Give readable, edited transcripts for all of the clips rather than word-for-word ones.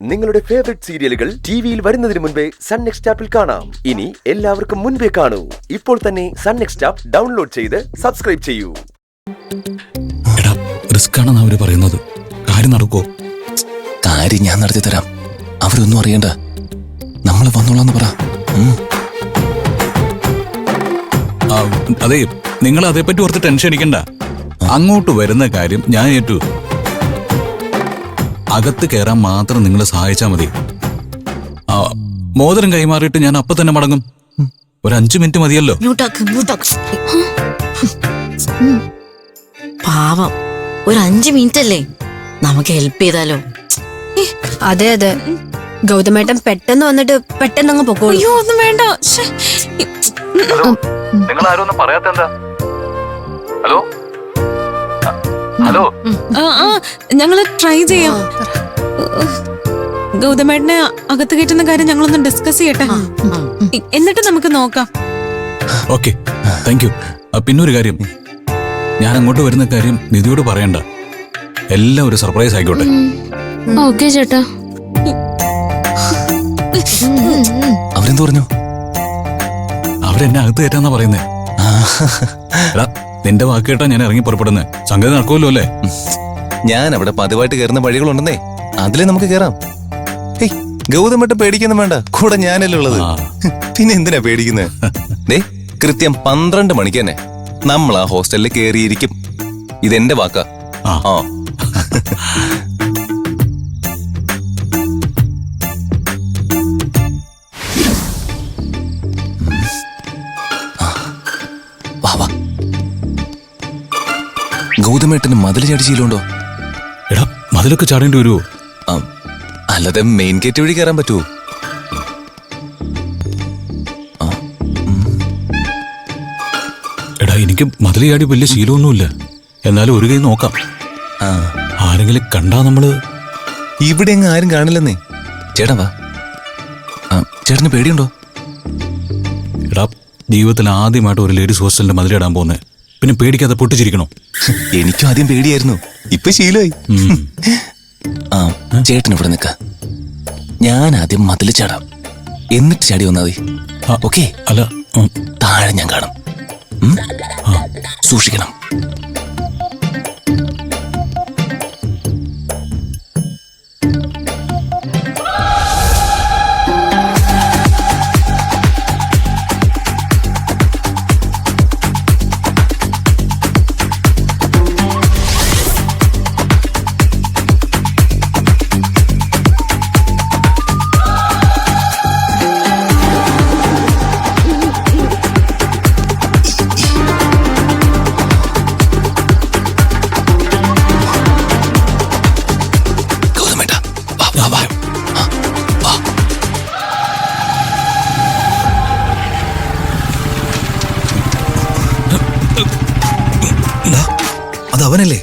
നിങ്ങളുടെ ഫേവറേറ്റ് സീരിയലുകൾ ടിവിയിൽ വരുന്നതിന് മുൻപേ സൺ നെക്സ്റ്റ് ആപ്പിൽ കാണാം. ഇനി എല്ലാവർക്കും മുൻപേ കാണൂ. ഇപ്പോൾ തന്നെ സൺ നെക്സ്റ്റ് ആപ്പ് ഡൗൺലോഡ് ചെയ്ത് സബ്സ്ക്രൈബ് ചെയ്യൂ. എടാ, റിസ്ക് ആണെന്ന് അവര് പറയുന്നത്. കാര്യം നടക്കോ? കാര്യം ഞാൻ നടത്തി തരാം. അവരൊന്നും അറിയണ്ട. നമ്മൾ വന്നോളാന്ന് പറ. അതെ, നിങ്ങൾ അതേപ്പറ്റി ഓർത്ത് ടെൻഷൻ അടിക്കണ്ട. അങ്ങോട്ട് വരുന്ന കാര്യം ഞാൻ ഏറ്റു. അകത്ത് കയറാൻ മാത്രം നിങ്ങൾ സഹായിച്ചാ മതി. മോതിരം കൈമാറിയിട്ട് ഞാൻ അപ്പൊ തന്നെ മടങ്ങും. ഒരു 5 മിനിറ്റ് മതിയല്ലോ. പാവം, ഒരു 5 മിനിറ്റ് അല്ലേ, നമുക്ക് ഹെൽപ്പ് ചെയ്താലോ? അതെ അതെ, ഗൗതമേട്ടൻ പെട്ടെന്ന് വന്നിട്ട് പെട്ടെന്ന് അങ്ങ് പൊക്കോളൂ. അയ്യോ, ഒന്നും വേണ്ട. നിങ്ങൾ ആരും ഒന്നും പറയാത്തെന്താ? ഹലോ ഹലോ, ഞങ്ങള് ട്രൈ ചെയ്യാം. ഗൗതമേട്ടനെ അകത്ത് കയറ്റുന്ന കാര്യം ഞങ്ങളൊന്ന് ഡിസ്കസ് ചെയ്യട്ടെ, എന്നിട്ട് നമുക്ക് നോക്കാം. Okay, thank you. പിന്നൊരു കാര്യം, ഞാൻ അങ്ങോട്ട് വരുന്ന കാര്യം നിധിയോട് പറയണ്ട. എല്ലാം ഒരു സർപ്രൈസ് ആയിക്കോട്ടെ. ഓക്കെ ചേട്ടാ. അവരെന്ത് പറഞ്ഞു? അവരെന്നെ അകത്ത് കയറ്റാന്നാ പറയുന്നേ. നിന്റെ വാക്ക് കേട്ടാ ഞാൻ ഇറങ്ങി പുറപ്പെടുന്നേ. സംഗതി നടക്കുമല്ലോ അല്ലേ? ഞാൻ അവിടെ പതിവായിട്ട് കയറുന്ന വഴികളുണ്ടെന്നേ, അതിലേ നമുക്ക് കയറാം. ഗൗതമേട്ട പേടിക്കൊന്നും വേണ്ട, കൂടെ ഞാനല്ലേ ഉള്ളത്. പിന്നെ എന്തിനാ പേടിക്കുന്നത്? കൃത്യം 12 മണിക്ക് തന്നെ നമ്മൾ ആ ഹോസ്റ്റലിൽ കയറിയിരിക്കും. ഇതെന്റെ വാക്കാ. ഗൗതമേട്ടന് മതിൽ ചാടി ശീലമുണ്ടോ? എടാ, മതിലൊക്കെ ചാടേണ്ടി വരുമോ? അല്ലാതെ മെയിൻ ഗേറ്റ് വഴി കയറാൻ പറ്റുമോ? എടാ, എനിക്ക് മതിൽ ചാടി വലിയ ശീലമൊന്നുമില്ല. എന്നാലും ഒരു കൈ നോക്കാം. ആരെങ്കിലും കണ്ടാ നമ്മള് ഇവിടെ എങ്ങ് ആരും കാണില്ലെന്നേ. ചേട്ടാ വാ. ചേട്ടന് പേടിയുണ്ടോ? എടാ, ജീവിതത്തിൽ ആദ്യമായിട്ട് ഒരു ലേഡീസ് ഹോസ്റ്റലിന്റെ മതിലിടാൻ പോകുന്നേ. പിന്നെ പേടിക്കാതെ പൊട്ടിച്ചിരിക്കണോ? എനിക്കും ആദ്യം പേടിയായിരുന്നു, ഇപ്പൊ ശീലമായി. ചേട്ടൻ ഇവിടെ നിക്ക, ഞാൻ ആദ്യം മതില് ചാടാം, എന്നിട്ട് ചാടി വന്നാ മതി. ഓക്കെ? അല്ല, താഴെ ഞാൻ കാണും. സൂക്ഷിക്കണം. അതവനല്ലേ?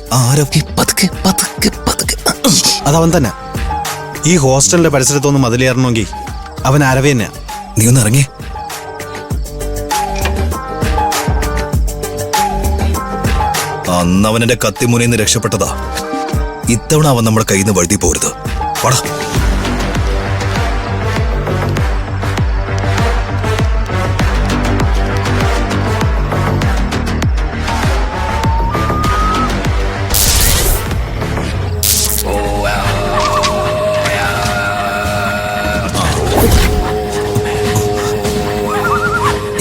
അതവൻ തന്നെ. ഈ ഹോസ്റ്റലിന്റെ പരിസരത്തൊന്നും മതിലേറണമെങ്കിൽ അവൻ ആരവേ തന്നെയാ. നീ ഒന്ന് ഇറങ്ങിയേ. അന്ന് അവൻ എന്റെ കത്തിമുനയിൽ നിന്ന് രക്ഷപ്പെട്ടതാ. ഇത്തവണ അവൻ നമ്മുടെ കയ്യിൽ നിന്ന് വഴുതി പോരുത്. പടാ.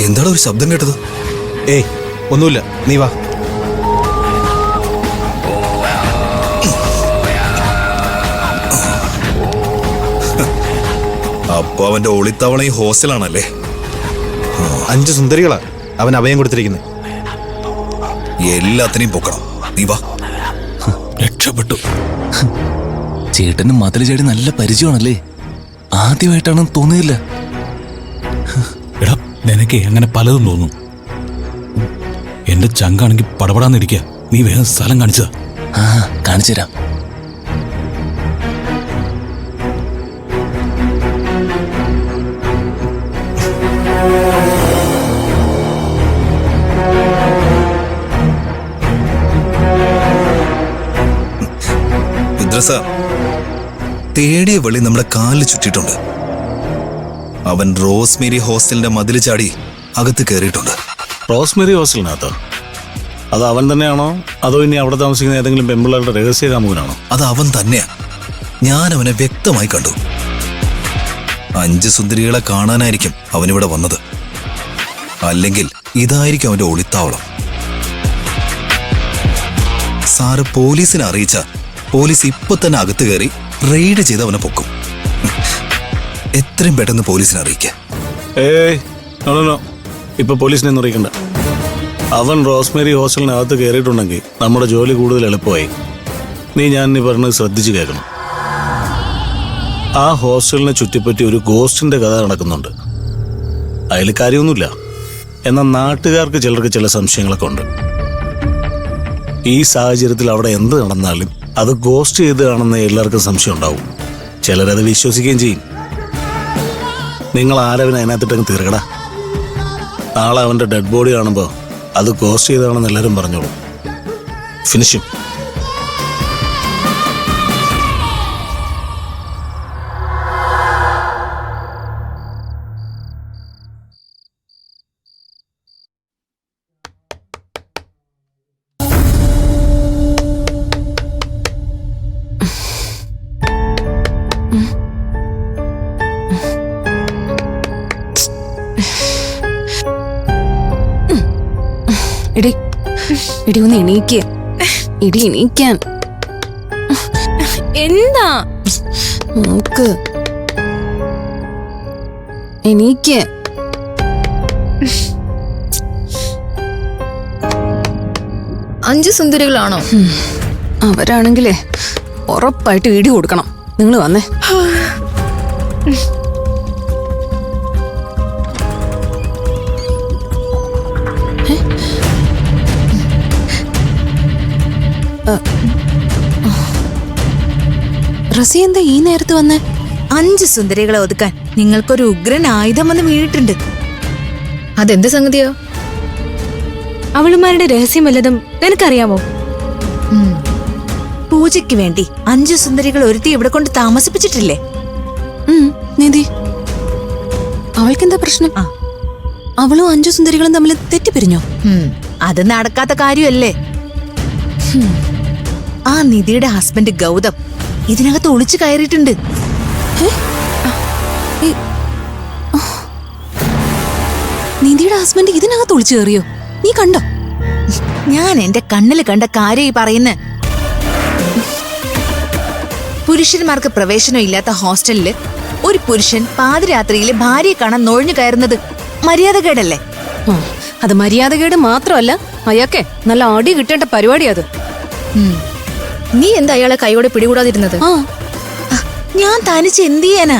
എന്താണ് ഒരു ശബ്ദം കേട്ടത്? ഏയ്, ഒന്നുമില്ല, നീ വാ. അപ്പൊ അവന്റെ ഒളിത്തവണ ഈ ഹോസ്റ്റലാണല്ലേ? 5 സുന്ദരികളാ അവൻ അഭയം കൊടുത്തിരിക്കുന്നത്. എല്ലാത്തിനെയും പൊക്കണം. നീ വാ. രക്ഷപ്പെട്ടു. ചേട്ടന് മതിൽ ചാടി നല്ല പരിചയമാണല്ലേ? ആദ്യമായിട്ടാണെന്ന് തോന്നിയില്ല. എടാ, നിനക്ക് അങ്ങനെ പലതും തോന്നും. എന്റെ ചങ്കാണെങ്കിൽ പടപടാന്നിരിക്കുക. നീ വേഗം സ്ഥലം കാണിച്ചതാ. കാണിച്ചുതരാം. ഇദ്രസ, തേടിയ വെള്ളി നമ്മളെ കാലിൽ ചുറ്റിയിട്ടുണ്ട്. അവൻ റോസ്മേരി ഹോസ്റ്റലിന്റെ മതിൽ ചാടി അകത്ത് കയറിയിട്ടുണ്ട്. റോസ്മേരി ഹോസ്റ്റലിനകത്തോ? അത് അവൻ തന്നെയാണോ അതോ ഇനി അവിടെ താമസിക്കുന്ന ഏതെങ്കിലും പെമ്പിള്ളേരുടെ രഹസ്യ കാമുകനാണോ? അത് അവൻ തന്നെയാ. ഞാൻ അവനെ വ്യക്തമായി കണ്ടു. 5 സുന്ദരികളെ കാണാനായിരിക്കും അവനിവിടെ വന്നത്. അല്ലെങ്കിൽ ഇതായിരിക്കും അവന്റെ ഒളിത്താവളം. സാറ് പോലീസിനെ അറിയിച്ച പോലീസ് ഇപ്പൊ തന്നെ അകത്ത് കയറി റെയ്ഡ് ചെയ്ത് അവനെ പൊക്കും. എത്രയും പെട്ടെന്ന് പോലീസിനെ അറിയിക്കുക. ഏയ് നോ, ഇപ്പൊ പോലീസിനെ ഒന്നും അറിയിക്കണ്ട. അവൻ റോസ്മേരി ഹോസ്റ്റലിനകത്ത് കയറിയിട്ടുണ്ടെങ്കിൽ നമ്മുടെ ജോലി കൂടുതൽ എളുപ്പമായി. ഞാൻ പറഞ്ഞത് ശ്രദ്ധിച്ചു കേൾക്കണം. ആ ഹോസ്റ്റലിനെ ചുറ്റിപ്പറ്റി ഒരു ഗോസ്റ്റിന്റെ കഥ നടക്കുന്നുണ്ട്. അതിൽ കാര്യമൊന്നുമില്ല. എന്നാൽ നാട്ടുകാർക്ക് ചിലർക്ക് ചില സംശയങ്ങളൊക്കെ ഉണ്ട്. ഈ സാഹചര്യത്തിൽ അവിടെ എന്ത് നടന്നാലും അത് ഗോസ്റ്റ് ചെയ്തതാണെന്ന് എല്ലാവർക്കും സംശയം ഉണ്ടാവും. ചിലരത് വിശ്വസിക്കുകയും ചെയ്യും. നിങ്ങൾ ആരവനെ അതിനകത്തിട്ടങ്ങ് തീർക്കടാ. നാളെ അവന്റെ ഡെഡ് ബോഡി കാണുമ്പോൾ അത് ഗോസ്റ്റ് ചെയ്തതാണെന്ന് എല്ലാവരും പറഞ്ഞോളൂ. ഫിനിഷും. ഇടി ഒന്ന് എണീക്ക്. ഇടി എണീക്കാൻ. എന്താ നോക്ക്, എണീക്ക്. അഞ്ച് സുന്ദരികളാണോ? അവരാണെങ്കിലേ ഉറപ്പായിട്ട് ഇടി കൊടുക്കണം. നിങ്ങൾ വന്നേ. റസി എന്താ ഈ നേരത്ത് വന്നേ? 5 സുന്ദരികളെ ഒതുക്കാൻ നിങ്ങൾക്കൊരു ഉഗ്രൻ ആയുധം വന്ന് വീണിട്ടുണ്ട്. അതെന്ത് സംഗതിയോ? അവളുമാരുടെ രഹസ്യം വല്ലതും നിനക്കറിയാമോ? പൂജയ്ക്ക് വേണ്ടി 5 സുന്ദരികൾ ഒരുത്തി ഇവിടെ കൊണ്ട് താമസിപ്പിച്ചിട്ടില്ലേ? നിധി, അവൾക്കെന്താ പ്രശ്നം? അവളും 5 സുന്ദരികളും തമ്മിൽ തെറ്റിപ്പിരിഞ്ഞോ? അത് നടക്കാത്ത കാര്യമല്ലേ. ആ നിധിയുടെ ഹസ്ബൻഡ് ഗൗതം ഇതിനകത്ത് ഒളിച്ചു കയറിയിട്ടുണ്ട്. നിധിയുടെ ഹസ്ബൻഡ് ഇതിനകത്ത് ഒളിച്ചു കയറിയോ? നീ കണ്ടോ? ഞാൻ എന്റെ കണ്ണിൽ കണ്ട കാര്യം ഈ പറയുന്ന. പുരുഷന്മാർക്ക് പ്രവേശനം ഇല്ലാത്ത ഹോസ്റ്റലില് ഒരു പുരുഷൻ പാതിരാത്രിയില് ഭാര്യയെ കാണാൻ നുഴഞ്ഞു കയറുന്നത് മര്യാദകേടല്ലേ? അത് മര്യാദകേട് മാത്രമല്ല, അയാൾക്കെ നല്ല അടി കിട്ടേണ്ട പരിപാടി അത്. നീ എന്താ അയാളെ കൈയോടെ പിടികൂടാതിരുന്നത്? ഞാൻ തനിച്ച് എന്ത് ചെയ്യാനാ?